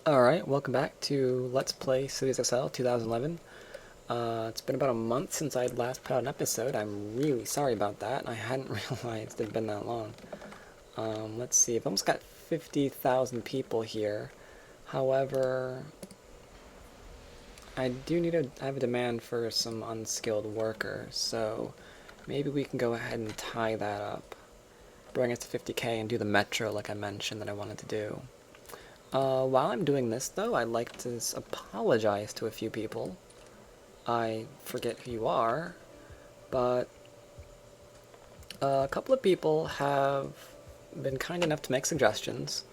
Alright, welcome back to Let's Play Cities XL 2011. It's been about a month since I last put out an episode. I'm really sorry about that. I hadn't realized it had been that long. Let's see, I've almost got 50,000 people here. However, I have a demand for some unskilled workers, so maybe we can go ahead and tie that up. Bring it to 50k and do the metro like I mentioned that I wanted to do. While I'm doing this, though, I'd like to apologize to a few people. I forget who you are, but a couple of people have been kind enough to make suggestions.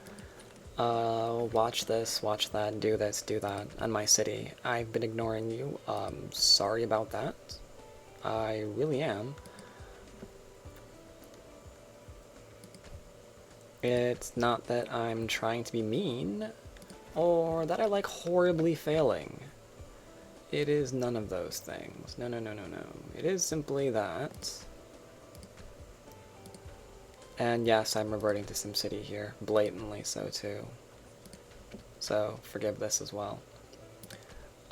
Watch this, watch that, do this, do that, on my city. I've been ignoring you. Sorry about that. I really am. It's not that I'm trying to be mean, or that I like horribly failing. It is none of those things. No. It is simply that. And yes, I'm reverting to SimCity here. Blatantly so, too. So, forgive this as well.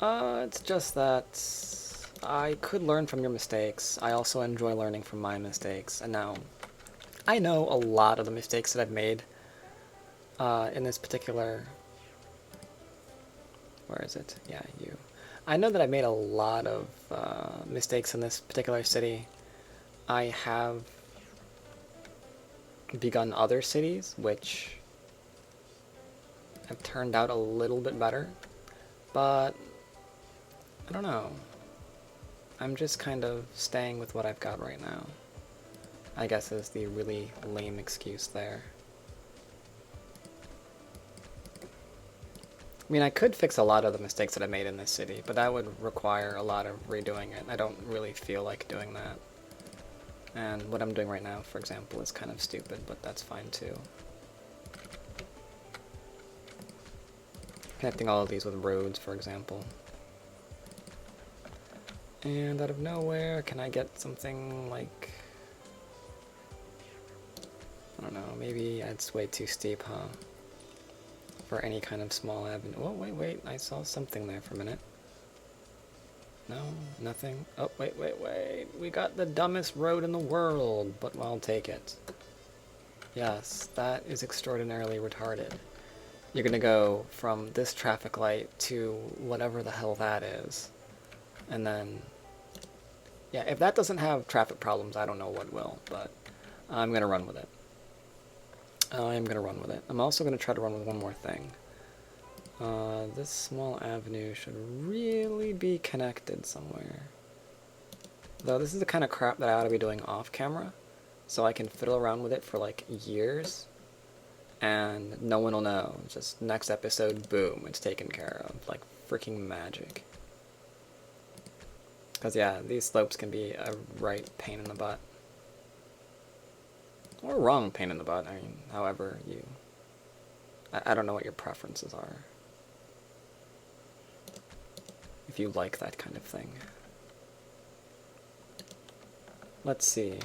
It's just that I could learn from your mistakes. I also enjoy learning from my mistakes. And now, I know a lot of the mistakes that I've made in this particular... Where is it? Yeah, you. I know that I made a lot of mistakes in this particular city. I have begun other cities, which have turned out a little bit better, but I don't know. I'm just kind of staying with what I've got right now, I guess is the really lame excuse there. I mean, I could fix a lot of the mistakes that I made in this city, but that would require a lot of redoing it. I don't really feel like doing that. And what I'm doing right now, for example, is kind of stupid, but that's fine too. Connecting all of these with roads, for example. And out of nowhere, can I get something like... I don't know, maybe it's way too steep, huh? For any kind of small avenue. Oh, wait, I saw something there for a minute. No, nothing. Oh, wait. We got the dumbest road in the world, but I'll take it. Yes, that is extraordinarily retarded. You're gonna go from this traffic light to whatever the hell that is. And then... yeah, if that doesn't have traffic problems, I don't know what will, but I'm gonna run with it. I'm gonna run with it. I'm also gonna try to run with one more thing. This small avenue should really be connected somewhere. Though this is the kind of crap that I ought to be doing off camera, so I can fiddle around with it for like years, and no one will know. Just next episode, boom, it's taken care of. Like freaking magic. Because yeah, these slopes can be a right pain in the butt. Or wrong pain in the butt, I mean, however you... I don't know what your preferences are. If you like that kind of thing. Let's see.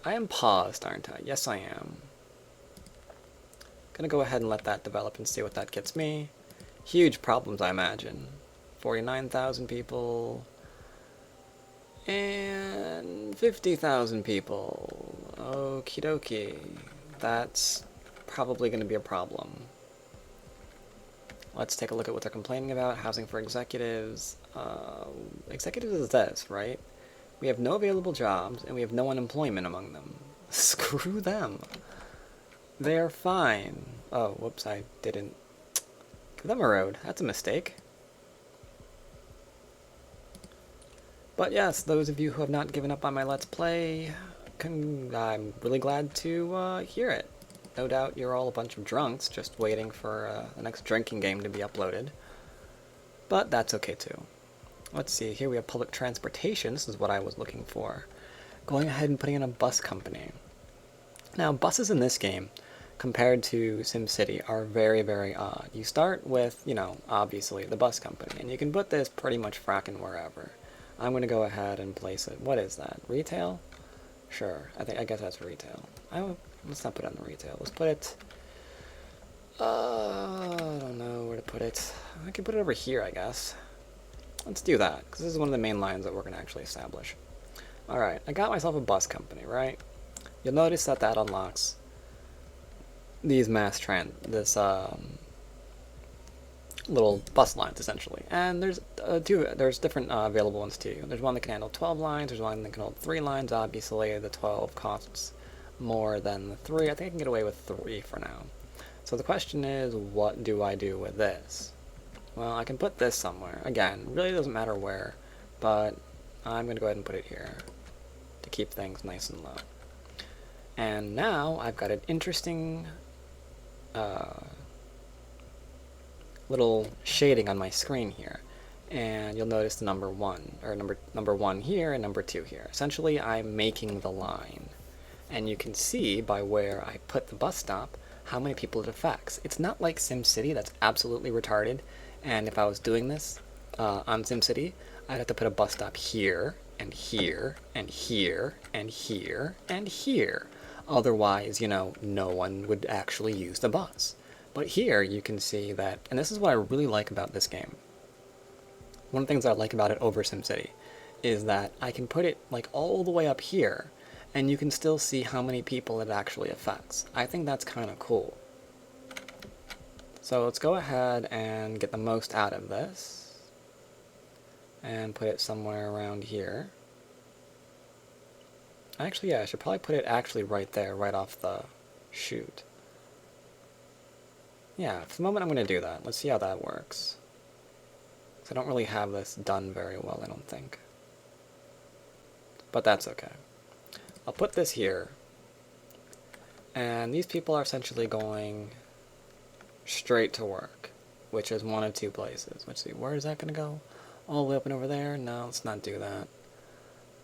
I am paused, aren't I? Yes, I am. Gonna go ahead and let that develop and see what that gets me. Huge problems, I imagine. 49,000 people... and 50,000 people. Okie dokie. That's probably going to be a problem. Let's take a look at what they're complaining about. Housing for executives. Executives is this, right? We have no available jobs, and we have no unemployment among them. Screw them. They're fine. Oh, whoops, I didn't give them a road. That's a mistake. But yes, those of you who have not given up on my Let's Play, I'm really glad to hear it. No doubt you're all a bunch of drunks just waiting for the next drinking game to be uploaded. But that's okay too. Let's see, here we have public transportation. This is what I was looking for. Going ahead and putting in a bus company. Now, buses in this game, compared to SimCity, are very, very odd. You start with, you know, obviously, the bus company, and you can put this pretty much fracking wherever. I'm going to go ahead and place it. What is that? Retail? Sure. I guess that's retail. Let's not put it on the retail. Let's put it... I don't know where to put it? I can put it over here, I guess. Let's do that, because this is one of the main lines that we're going to actually establish. Alright, I got myself a bus company, right? You'll notice that that unlocks these little bus lines, essentially. And there's there's different available ones too. There's one that can handle 12 lines, there's one that can hold 3 lines. Obviously, the 12 costs more than the 3. I think I can get away with 3 for now. So the question is, what do I do with this? Well, I can put this somewhere. Again, really doesn't matter where, but I'm going to go ahead and put it here to keep things nice and low. And now I've got an interesting little shading on my screen here, and you'll notice the number 1, or number 1 here and number 2 here. Essentially, I'm making the line, and you can see by where I put the bus stop how many people it affects. It's not like SimCity that's absolutely retarded, and if I was doing this on SimCity, I'd have to put a bus stop here and here and here and here and here. Otherwise, you know, no one would actually use the bus. But here you can see that, and this is what I really like about this game. One of the things I like about it over SimCity is that I can put it like all the way up here, and you can still see how many people it actually affects. I think that's kind of cool. So let's go ahead and get the most out of this, and put it somewhere around here. Actually, yeah, I should probably put it actually right there, right off the chute. Yeah, for the moment I'm going to do that. Let's see how that works. I don't really have this done very well, I don't think. But that's okay. I'll put this here. And these people are essentially going straight to work, which is one of 2 places. Let's see, where is that going to go? All the way up and over there? No, let's not do that.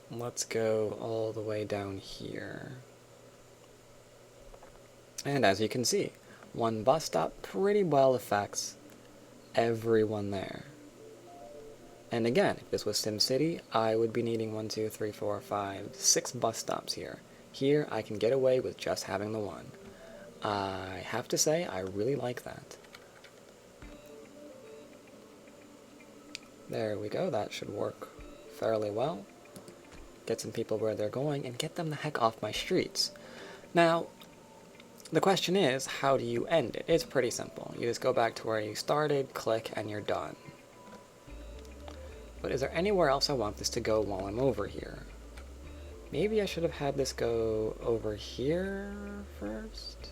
Let's go all the way down here. And as you can see, one bus stop pretty well affects everyone there. And again, if this was SimCity, I would be needing 1, 2, 3, 4, 5, 6 bus stops here. Here, I can get away with just having the 1. I have to say, I really like that. There we go, that should work fairly well. Get some people where they're going, and get them the heck off my streets. Now, the question is, how do you end it? It's pretty simple. You just go back to where you started, click, and you're done. But is there anywhere else I want this to go while I'm over here? Maybe I should have had this go over here first?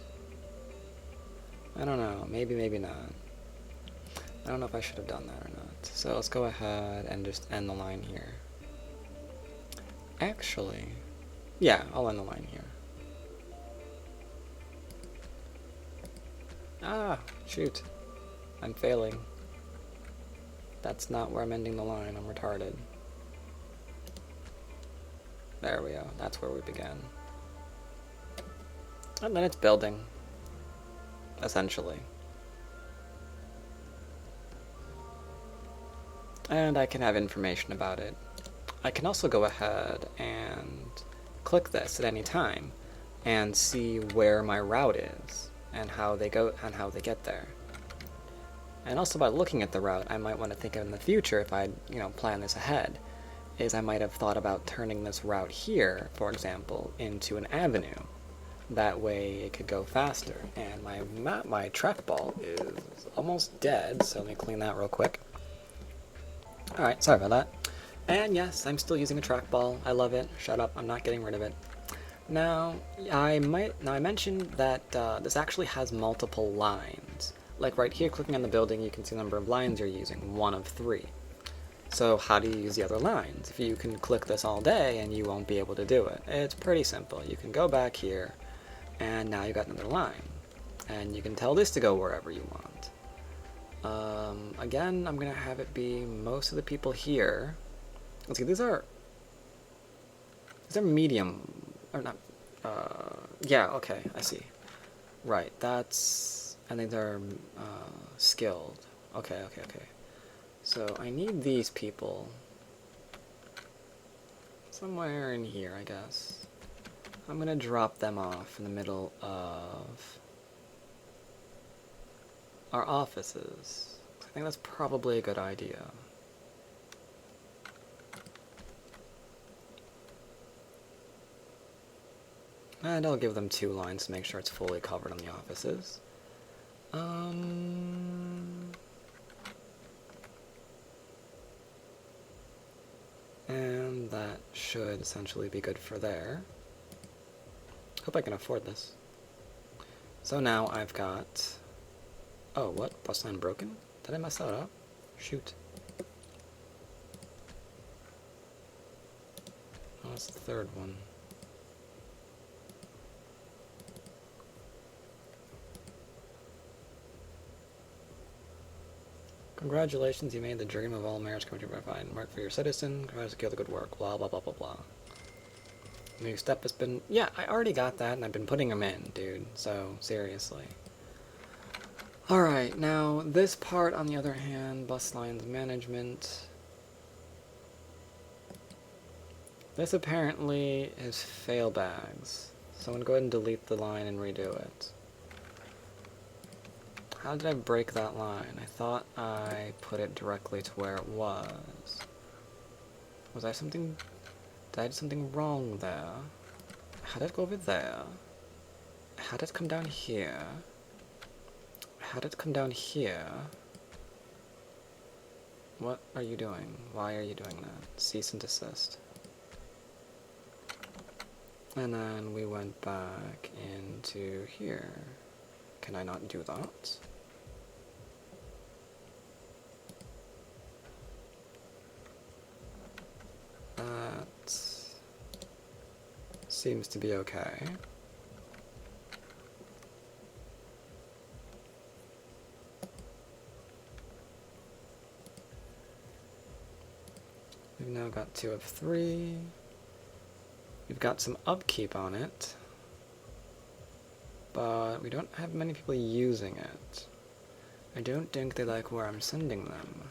I don't know. Maybe, maybe not. I don't know if I should have done that or not. So let's go ahead and just end the line here. Actually, yeah, I'll end the line here. Ah, shoot. I'm failing. That's not where I'm ending the line. I'm retarded. There we go. That's where we began. And then it's building. Essentially. And I can have information about it. I can also go ahead and click this at any time and see where my route is and how they go and how they get there. And also by looking at the route, I might want to think of in the future, if I, plan this ahead, is I might have thought about turning this route here, for example, into an avenue. That way it could go faster. And my trackball is almost dead, so let me clean that real quick. Alright, sorry about that. And yes, I'm still using a trackball. I love it. Shut up, I'm not getting rid of it. Now, I mentioned that this actually has multiple lines. Like right here, clicking on the building, you can see the number of lines you're using, 1 of 3. So how do you use the other lines? If you can click this all day and you won't be able to do it. It's pretty simple. You can go back here, and now you've got another line. And you can tell this to go wherever you want. Again, I'm going to have it be most of the people here. Let's see, these are medium, or not, yeah, okay, I see. Right, that's, and these are skilled. Okay. So I need these people somewhere in here, I guess. I'm going to drop them off in the middle of our offices. think that's probably a good idea. And I'll give them 2 lines to make sure it's fully covered on the offices. And that should essentially be good for there. Hope I can afford this. So now I've got... Oh, what? Bus line broken? Did I mess that up? Shoot. Oh, that's the third one. Congratulations, you made the dream of all mayors come true by fine. Work for your citizen, congratulations, kill the good work, blah blah blah blah blah. New step has been... Yeah, I already got that, and I've been putting them in, dude. So, seriously. Alright, now, this part, on the other hand, bus lines management. This apparently is fail bags. So I'm going to go ahead and delete the line and redo it. How did I break that line? I thought I put it directly to where it was. Was I something... Did I do something wrong there? How did it go over there? How did it come down here? How did it come down here? What are you doing? Why are you doing that? Cease and desist. And then we went back into here. Can I not do that? That seems to be okay. We've now got 2 of 3. We've got some upkeep on it, but we don't have many people using it. I don't think they like where I'm sending them.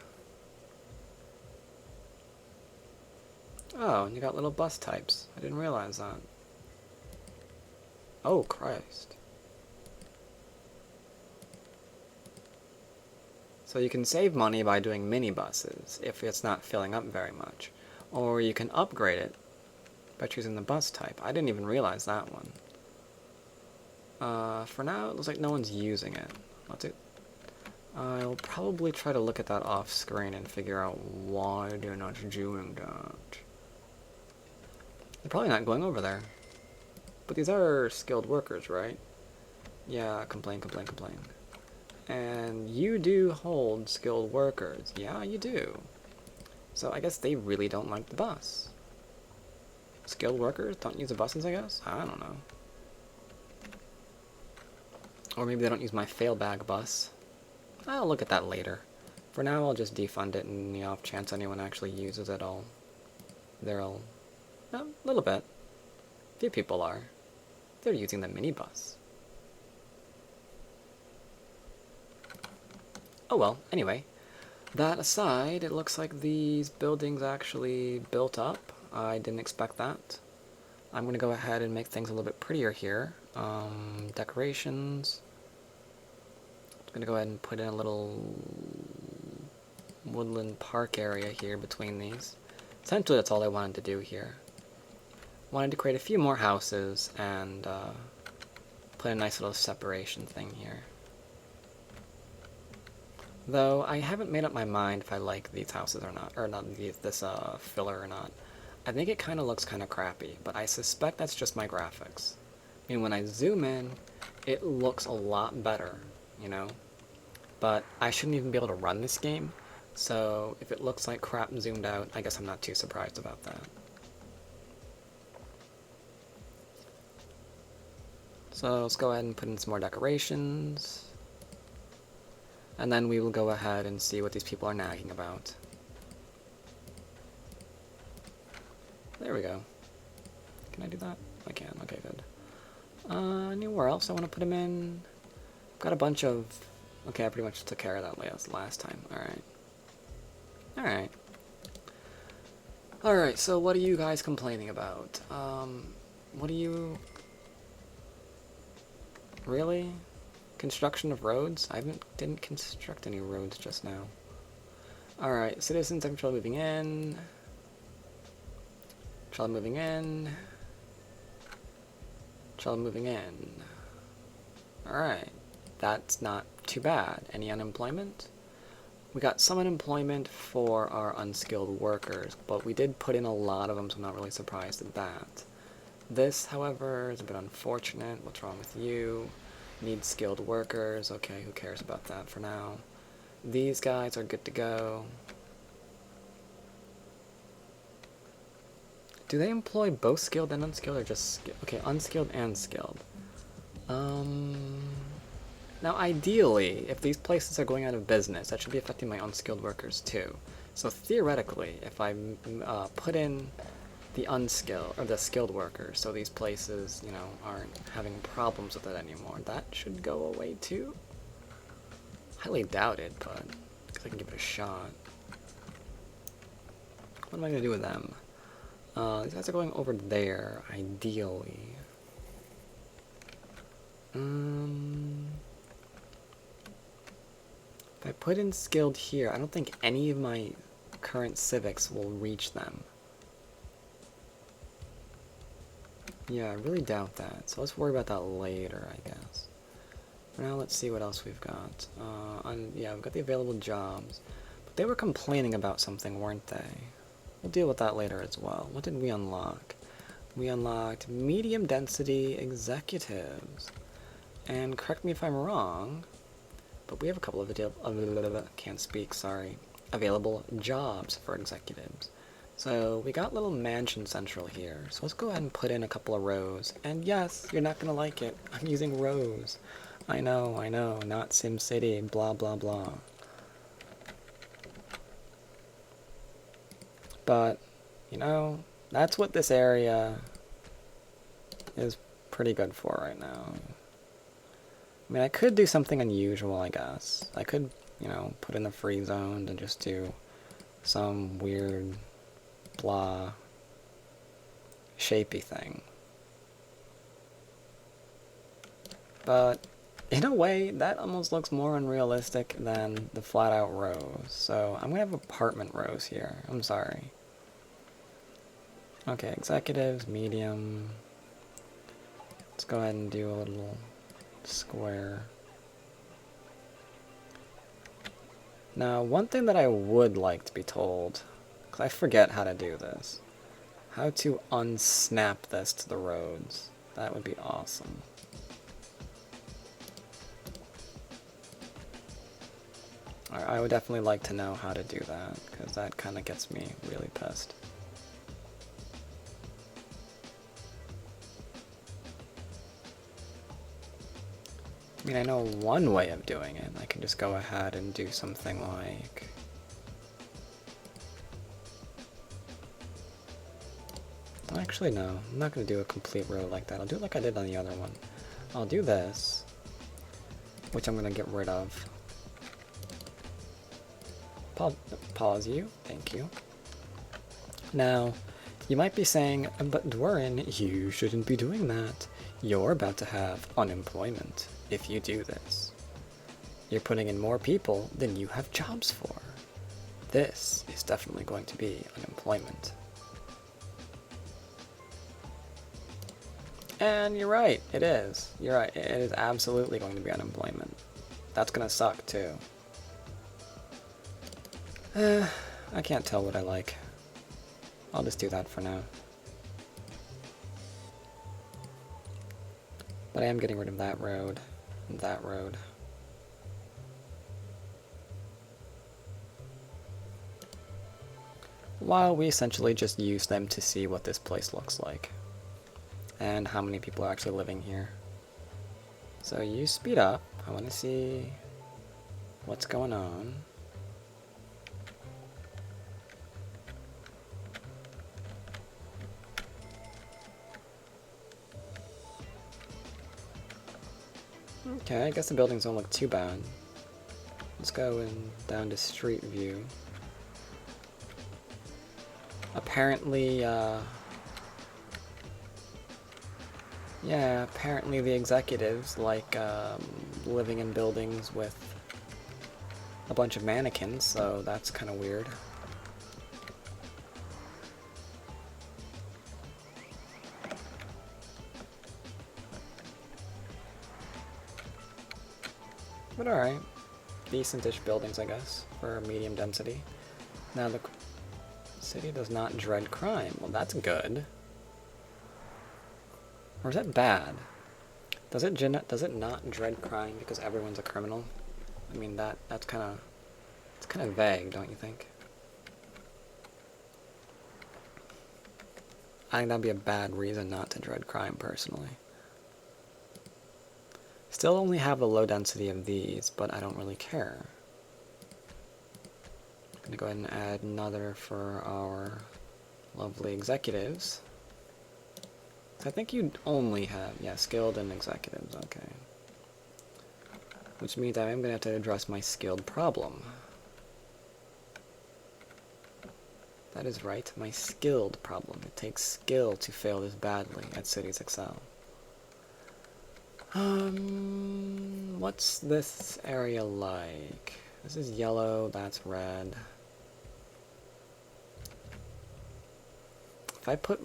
Oh, and you got little bus types. I didn't realize that. Oh, Christ. So you can save money by doing minibuses if it's not filling up very much. Or you can upgrade it by choosing the bus type. I didn't even realize that one. For now, it looks like no one's using it. I'll probably try to look at that off screen and figure out why they're not doing that. They're probably not going over there. But these are skilled workers, right? Yeah, complain, complain, complain. And you do hold skilled workers. Yeah, you do. So I guess they really don't like the bus. Skilled workers don't use the buses, I guess? I don't know. Or maybe they don't use my fail bag bus. I'll look at that later. For now, I'll just defund it in the off chance anyone actually uses it all. They'll... a little bit. Few people are. They're using the minibus. Oh well, anyway. That aside, it looks like these buildings actually built up. I didn't expect that. I'm going to go ahead and make things a little bit prettier here. Decorations. I'm going to go ahead and put in a little woodland park area here between these. Essentially, that's all I wanted to do here. Wanted to create a few more houses and put a nice little separation thing here. Though, I haven't made up my mind if I like these houses or not, or not this filler or not. I think it kind of looks kind of crappy, but I suspect that's just my graphics. I mean, when I zoom in, it looks a lot better, you know? But I shouldn't even be able to run this game, so if it looks like crap zoomed out, I guess I'm not too surprised about that. So let's go ahead and put in some more decorations. And then we will go ahead and see what these people are nagging about. There we go. Can I do that? I can. Okay, good. Anywhere else I want to put them in? I've got a bunch of... Okay, I pretty much took care of that last time. Alright. Alright. Alright, so what are you guys complaining about? What are you... Really? Construction of roads? Didn't construct any roads just now. Alright, citizens, I'm moving in. Child moving in. Child moving in. Alright, that's not too bad. Any unemployment? We got some unemployment for our unskilled workers, but we did put in a lot of them, so I'm not really surprised at that. This, however, is a bit unfortunate. What's wrong with you? Need skilled workers. Okay, who cares about that for now? These guys are good to go. Do they employ both skilled and unskilled, or just okay, unskilled and skilled? Now ideally, if these places are going out of business, that should be affecting my unskilled workers too. So theoretically, if I put in the unskilled, or the skilled workers, so these places, you know, aren't having problems with it anymore, that should go away too? Highly doubt it, but I can give it a shot. What am I going to do with them? These guys are going over there, ideally. If I put in skilled here, I don't think any of my current civics will reach them. Yeah, I really doubt that. So let's worry about that later, I guess. For now, let's see what else we've got. Yeah, we've got the available jobs. But they were complaining about something, weren't they? We'll deal with that later as well. What did we unlock? We unlocked medium density executives. And correct me if I'm wrong, but we have a couple of available jobs for executives. So we got little mansion central here. So let's go ahead and put in a couple of rows. And yes, you're not gonna like it. I'm using rows. I know, not SimCity, blah blah blah. But, you know, that's what this area is pretty good for right now. I mean, I could do something unusual, I guess. I could, you know, put in the free zone and just do some weird, blah, shapey thing. But, in a way, that almost looks more unrealistic than the flat-out rows. So, I'm gonna have apartment rows here. I'm sorry. Okay, executives, medium. Let's go ahead and do a little square. Now, one thing that I would like to be told, because I forget how to do this, how to unsnap this to the roads. That would be awesome. I would definitely like to know how to do that, because that kind of gets me really pissed. I mean, I know one way of doing it. I can just go ahead and do something like... Actually, no. I'm not going to do a complete row like that. I'll do it like I did on the other one. I'll do this, which I'm going to get rid of. Pause you. Thank you. Now, you might be saying, but Dwyrin, you shouldn't be doing that. You're about to have unemployment if you do this. You're putting in more people than you have jobs for. This is definitely going to be unemployment. And you're right, it is. You're right, it is absolutely going to be unemployment. That's gonna suck too. I can't tell what I like. I'll just do that for now. But I am getting rid of that road and that road. While we essentially just use them to see what this place looks like. And how many people are actually living here. So you speed up. I want to see what's going on. Okay, I guess the buildings don't look too bad. Let's go down to street view. Apparently, Yeah, apparently the executives like living in buildings with a bunch of mannequins, so that's kind of weird. But alright. Decentish buildings, I guess, for medium density. Now the city does not dread crime. Well, that's good. Or is that bad? Does it not dread crime because everyone's a criminal? I mean, that's kind of, it's kind of vague, don't you think? I think that'd be a bad reason not to dread crime, personally. Still only have the low density of these, but I don't really care. I'm gonna go ahead and add another for our lovely executives. So I think you'd only have, yeah, skilled and executives, okay. Which means I am gonna have to address my skilled problem. That is right, my skilled problem. It takes skill to fail this badly at Cities Excel. What's this area like? This is yellow, that's red. If I put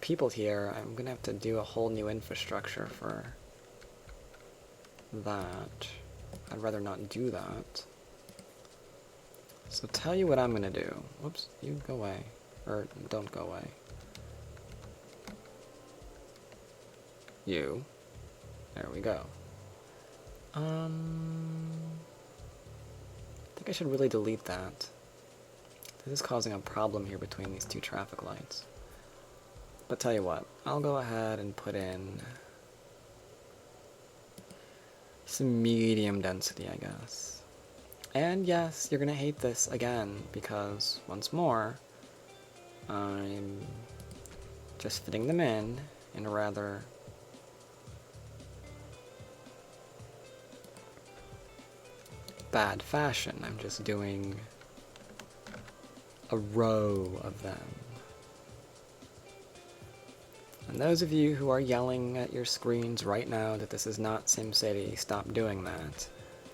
people here, I'm gonna have to do a whole new infrastructure for that. I'd rather not do that. So tell you what I'm gonna do. Whoops, you go away. Or don't go away. You. There we go. I think I should really delete that. This is causing a problem here between these two traffic lights. But tell you what, I'll go ahead and put in some medium density, I guess. And yes, you're gonna hate this again, because, once more, I'm just fitting them in a rather bad fashion. I'm just doing a row of them. And those of you who are yelling at your screens right now that this is not SimCity, stop doing that.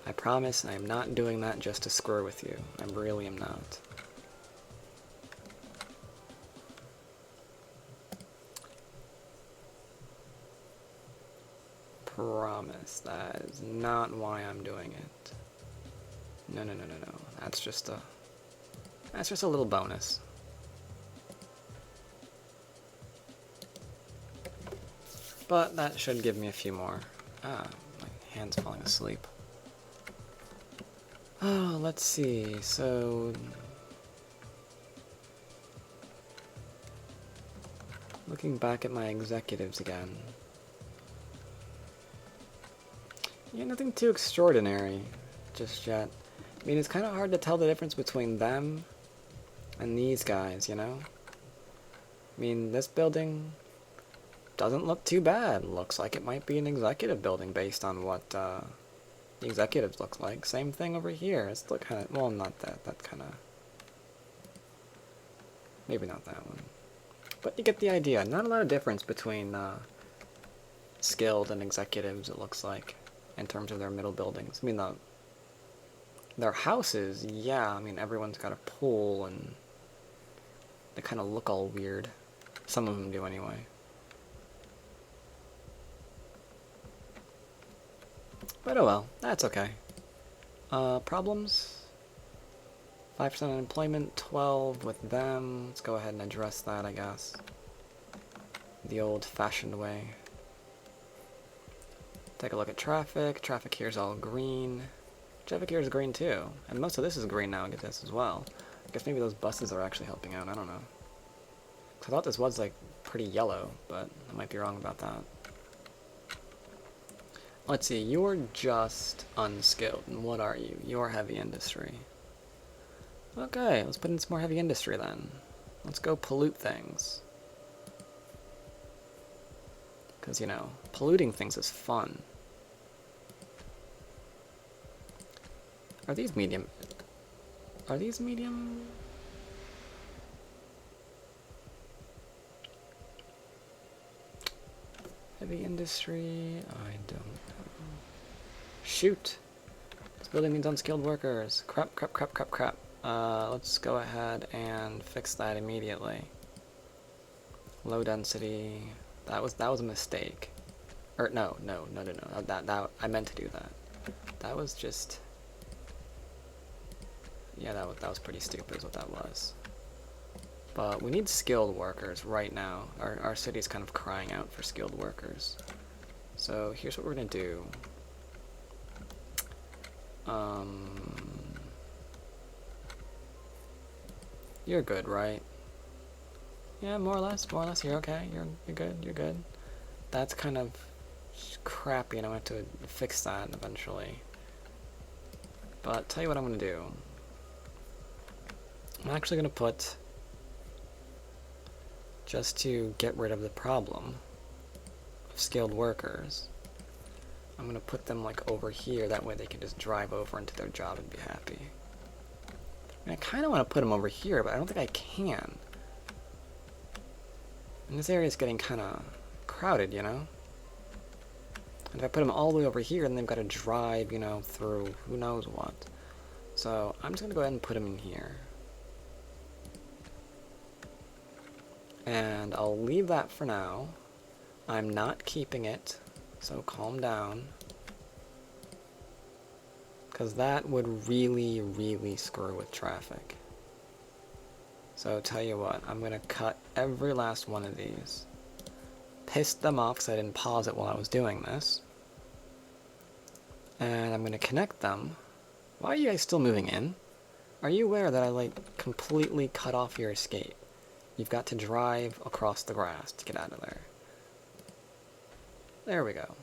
I promise I am not doing that just to screw with you. I really am not. Promise that is not why I'm doing it. No, no, no, no, no. That's just a little bonus. But that should give me a few more. Ah, my hand's falling asleep. Oh, let's see. So looking back at my executives again. Yeah, nothing too extraordinary just yet. I mean, it's kind of hard to tell the difference between them and these guys, you know? I mean, this building doesn't look too bad. Looks like it might be an executive building based on what the executives look like. Same thing over here. It's look kind of, well, not that. That kind of, maybe not that one. But you get the idea. Not a lot of difference between skilled and executives, it looks like, in terms of their middle buildings. I mean, their houses, yeah, I mean, everyone's got a pool, and they kind of look all weird. Some of them do, anyway. But oh well, that's okay. Problems? 5% unemployment, 12 with them. Let's go ahead and address that, I guess. The old-fashioned way. Take a look at traffic. Traffic here's all green. Traffic here is green too. And most of this is green now, I get this as well. I guess maybe those buses are actually helping out, I don't know. I thought this was, like, pretty yellow, but I might be wrong about that. Let's see, you're just unskilled. And what are you? You're heavy industry. Okay, let's put in some more heavy industry then. Let's go pollute things. Because, you know, polluting things is fun. Are these medium? Are these medium? Heavy industry, I don't know. Shoot! This building needs unskilled workers. Crap, crap, crap, crap, crap. Let's go ahead and fix that immediately. Low density. That was a mistake. Or no. That I meant to do that. That was just. Yeah, that was pretty stupid. Is what that was. But we need skilled workers right now. Our city's kind of crying out for skilled workers. So here's what we're gonna do. You're good, right? Yeah, more or less. You're okay. You're good. That's kind of crappy, and I have to fix that eventually. But tell you what I'm gonna do. I'm actually gonna put, just to get rid of the problem of skilled workers, I'm gonna put them like over here. That way they can just drive over into their job and be happy. And I kind of want to put them over here, but I don't think I can. And this area is getting kind of crowded, you know? And if I put them all the way over here, then they've got to drive, you know, through who knows what. So I'm just going to go ahead and put them in here. And I'll leave that for now. I'm not keeping it, so calm down. Because that would really, really screw with traffic. So tell you what, I'm going to cut every last one of these. Pissed them off because I didn't pause it while I was doing this. And I'm going to connect them. Why are you guys still moving in? Are you aware that I, like, completely cut off your escape? You've got to drive across the grass to get out of there. There we go.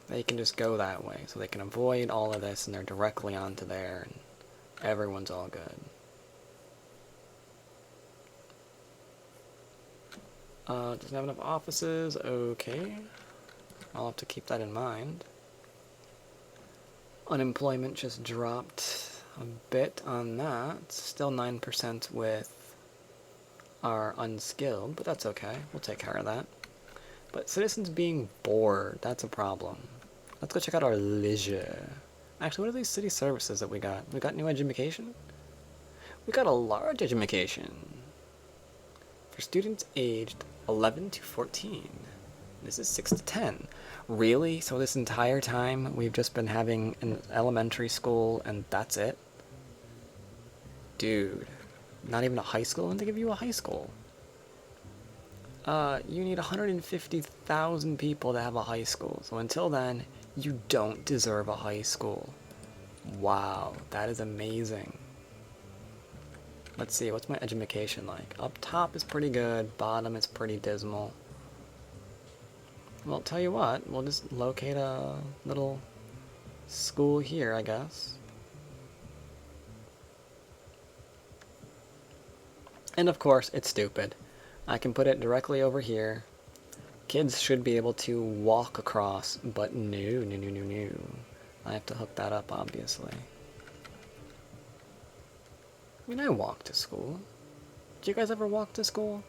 They can just go that way, so they can avoid all of this, and they're directly onto there, and everyone's all good. Doesn't have enough offices, okay. I'll have to keep that in mind. Unemployment just dropped a bit on that. Still 9% with our unskilled, but that's okay. We'll take care of that. But citizens being bored, that's a problem. Let's go check out our leisure. Actually, what are these city services that we got? We got new education? We got a large education for students aged 11 to 14. This is 6 to 10. Really? So this entire time we've just been having an elementary school and that's it? Dude, not even a high school? And they give you a high school. You need 150,000 people to have a high school. So until then, you don't deserve a high school. Wow, that is amazing. Let's see, what's my education like? Up top is pretty good, bottom is pretty dismal. Well, tell you what, we'll just locate a little school here, I guess. And of course, it's stupid. I can put it directly over here. Kids should be able to walk across, but no. I have to hook that up, obviously. I mean, I walk to school. Did you guys ever walk to school?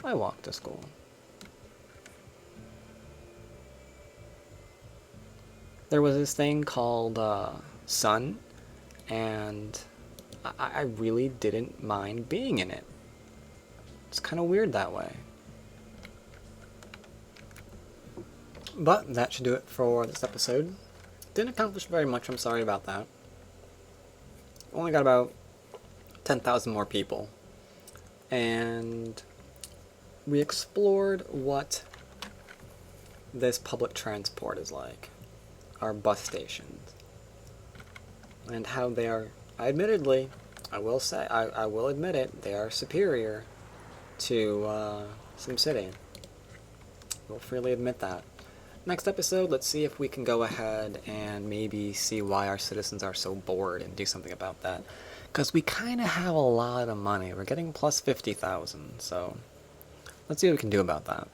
I walk to school. There was this thing called Sun, and I really didn't mind being in it. It's kind of weird that way. But that should do it for this episode. Didn't accomplish very much, I'm sorry about that. Only got about 10,000 more people. And we explored what this public transport is like. Our bus stations. And how they are, admittedly, I will admit it, they are superior to SimCity. We'll freely admit that. Next episode, let's see if we can go ahead and maybe see why our citizens are so bored and do something about that. Because we kind of have a lot of money. We're getting plus 50,000, so let's see what we can do about that.